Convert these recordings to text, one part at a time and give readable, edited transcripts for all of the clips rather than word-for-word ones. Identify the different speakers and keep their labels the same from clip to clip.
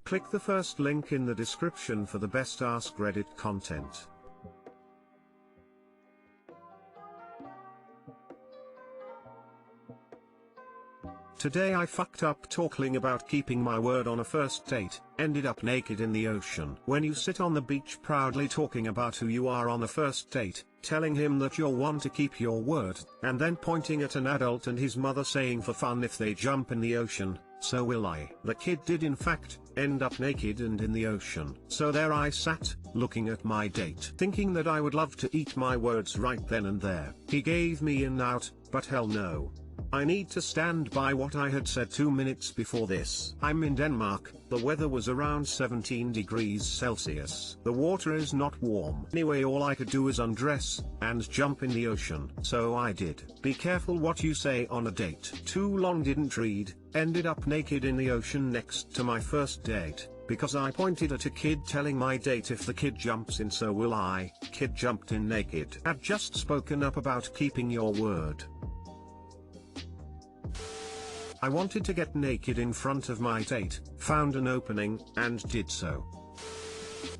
Speaker 1: Click the first link in the description for the best Askreddit content. Today I fucked up talking about keeping my word on a first date, ended up naked in the ocean. When you sit on the beach proudly talking about who you are on a first date, telling him that you're one to keep your word, and then pointing at an adult and his mother saying for fun if they jump in the ocean, so will I. The kid did in fact, end up naked and in the ocean. So there I sat, looking at my date, thinking that I would love to eat my words right then and there. He gave me an out, but hell no. I need to stand by what I had said 2 minutes before this. I'm in Denmark, the weather was around 17 degrees Celsius. The water is not warm. Anyway, all I could do is undress, and jump in the ocean. So I did. Be careful what you say on a date. Too long didn't read, ended up naked in the ocean next to my first date, because I pointed at a kid telling my date if the kid jumps in so will I. Kid jumped in naked. Had just spoken up about keeping your word. I wanted to get naked in front of my date, found an opening, and did so.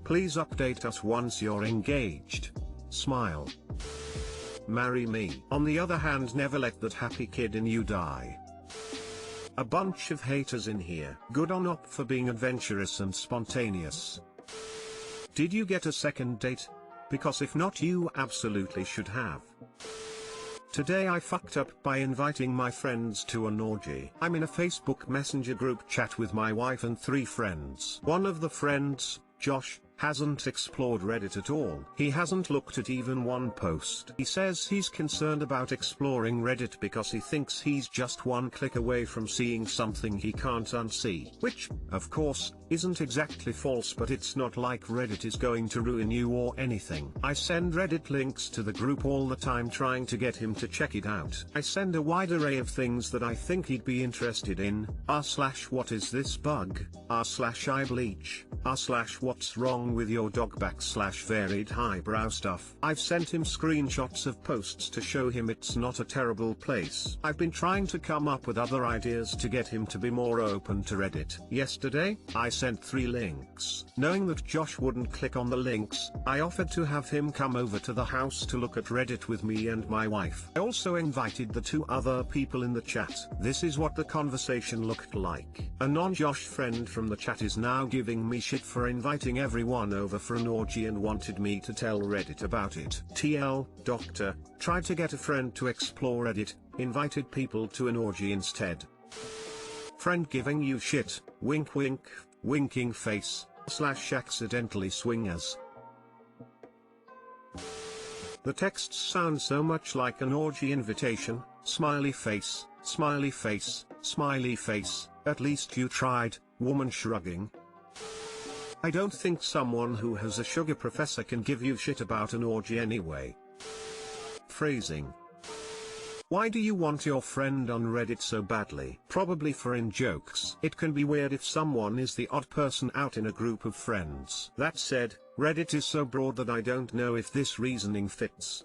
Speaker 1: Please update us once you're engaged. Smile. Marry me. On the other hand, never let that happy kid in you die. A bunch of haters in here. Good on Op for being adventurous and spontaneous. Did you get a second date? Because if not, you absolutely should have. Today I fucked up by inviting my friends to an orgy. I'm in a Facebook Messenger group chat with my wife and 3 friends. One of the friends, Josh, hasn't explored Reddit at all. He hasn't looked at even one post. He says he's concerned about exploring Reddit because he thinks he's just one click away from seeing something he can't unsee. Which, of course, isn't exactly false, but it's not like Reddit is going to ruin you or anything. I send Reddit links to the group all the time trying to get him to check it out. I send a wide array of things that I think he'd be interested in, r/what is this bug, r/I bleach, r/what's wrong with your dog /varied highbrow stuff. I've sent him screenshots of posts to show him it's not a terrible place. I've been trying to come up with other ideas to get him to be more open to Reddit. Yesterday, I sent 3 links. Knowing that Josh wouldn't click on the links, I offered to have him come over to the house to look at Reddit with me and my wife. I also invited the 2 other people in the chat. This is what the conversation looked like. A non-Josh friend from the chat is now giving me shit for inviting everyone over for an orgy and wanted me to tell Reddit about it. TL, doctor, tried to get a friend to explore Reddit, invited people to an orgy instead. Friend giving you shit, wink wink, winking face, /accidentally swingers. The texts sound so much like an orgy invitation, smiley face, smiley face, smiley face, at least you tried, woman shrugging. I don't think someone who has a sugar professor can give you shit about an orgy anyway. Phrasing. Why do you want your friend on Reddit so badly? Probably for in-jokes. It can be weird if someone is the odd person out in a group of friends. That said, Reddit is so broad that I don't know if this reasoning fits.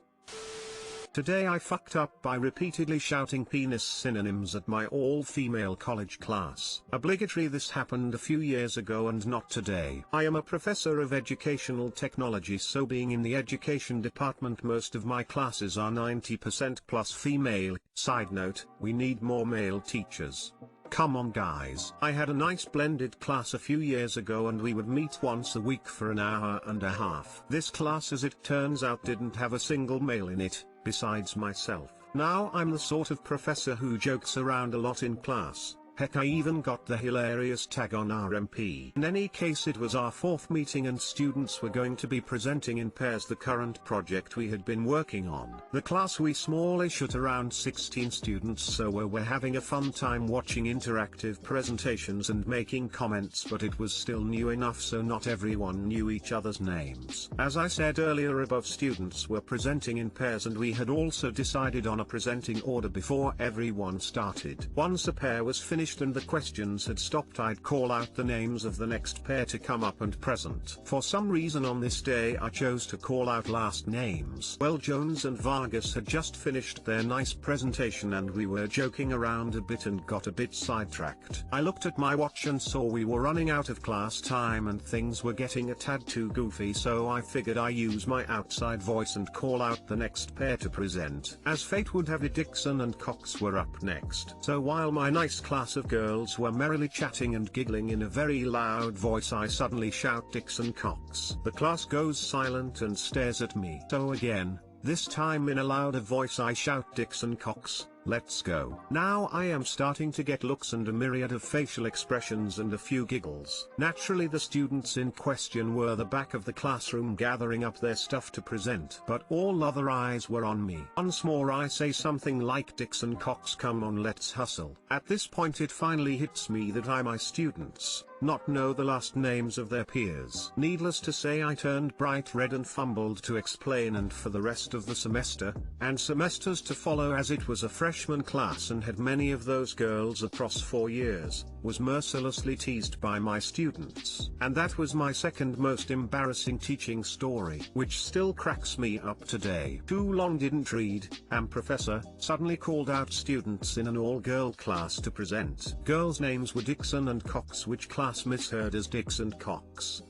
Speaker 1: Today I fucked up by repeatedly shouting penis synonyms at my all-female college class. Obligatory. This happened a few years ago and not today. I am a professor of educational technology, so being in the education department, most of my classes are 90% plus female. Side note, we need more male teachers. Come on guys. I had a nice blended class a few years ago and we would meet once a week for an hour and a half. This class, as it turns out, didn't have a single male in it, besides myself. Now I'm the sort of professor who jokes around a lot in class. Heck, I even got the hilarious tag on RMP. In any case, it was our 4th meeting and students were going to be presenting in pairs the current project we had been working on. The class we smallish at around 16 students, so we're having a fun time watching interactive presentations and making comments, but it was still new enough so not everyone knew each other's names. As I said earlier above, students were presenting in pairs and we had also decided on a presenting order before everyone started. Once a pair was finished, finished and the questions had stopped, I'd call out the names of the next pair to come up and present. For some reason on this day I chose to call out last names. Well, Jones and Vargas had just finished their nice presentation and we were joking around a bit and got a bit sidetracked. I looked at my watch and saw we were running out of class time and things were getting a tad too goofy, so I figured I use my outside voice and call out the next pair to present. As fate would have it, Dixon and Cox were up next. So while my nice class of girls were merrily chatting and giggling in a very loud voice, I suddenly shout Dixon Cox. The class goes silent and stares at me. So again, this time in a louder voice, I shout Dixon Cox, let's go. Now I am starting to get looks and a myriad of facial expressions and a few giggles. Naturally the students in question were the back of the classroom gathering up their stuff to present, but all other eyes were on me. Once more I say something like Dixon Cox, come on let's hustle. At this point it finally hits me that my students not know the last names of their peers. Needless to say I turned bright red and fumbled to explain, and for the rest of the semester, and semesters to follow as it was a freshman class and had many of those girls across 4 years, was mercilessly teased by my students. And that was my second most embarrassing teaching story, which still cracks me up today. Too long didn't read, professor suddenly called out students in an all-girl class to present. Girls' names were Dixon and Cox, which class misheard as Dix and Cox.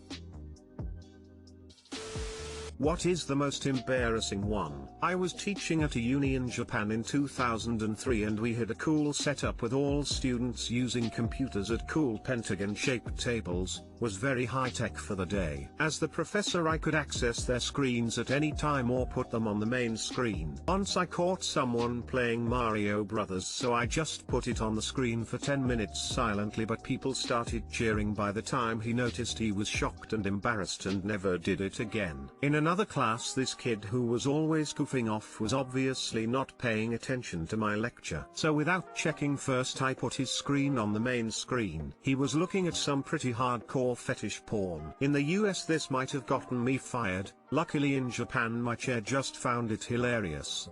Speaker 1: What is the most embarrassing one? I was teaching at a uni in Japan in 2003 and we had a cool setup with all students using computers at cool pentagon-shaped tables. Was very high-tech for the day. As the professor I could access their screens at any time or put them on the main screen. Once I caught someone playing Mario Brothers, so I just put it on the screen for 10 minutes silently, but people started cheering. By the time he noticed, he was shocked and embarrassed and never did it again. In another class, this kid who was always goofing off was obviously not paying attention to my lecture. So without checking first, I put his screen on the main screen. He was looking at some pretty hardcore fetish porn. In the US this might have gotten me fired. Luckily in Japan my chair just found it hilarious.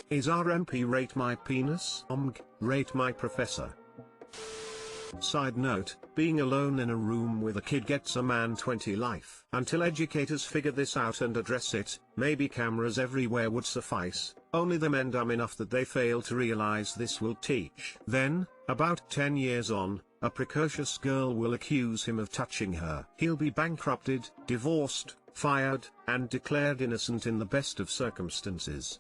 Speaker 1: Is RMP rate my penis? Rate my professor. Side note, being alone in a room with a kid gets a man 20 life. Until educators figure this out and address it, maybe cameras everywhere would suffice. Only the men dumb enough that they fail to realize this will teach. Then, about 10 years on, a precocious girl will accuse him of touching her. He'll be bankrupted, divorced, fired, and declared innocent in the best of circumstances.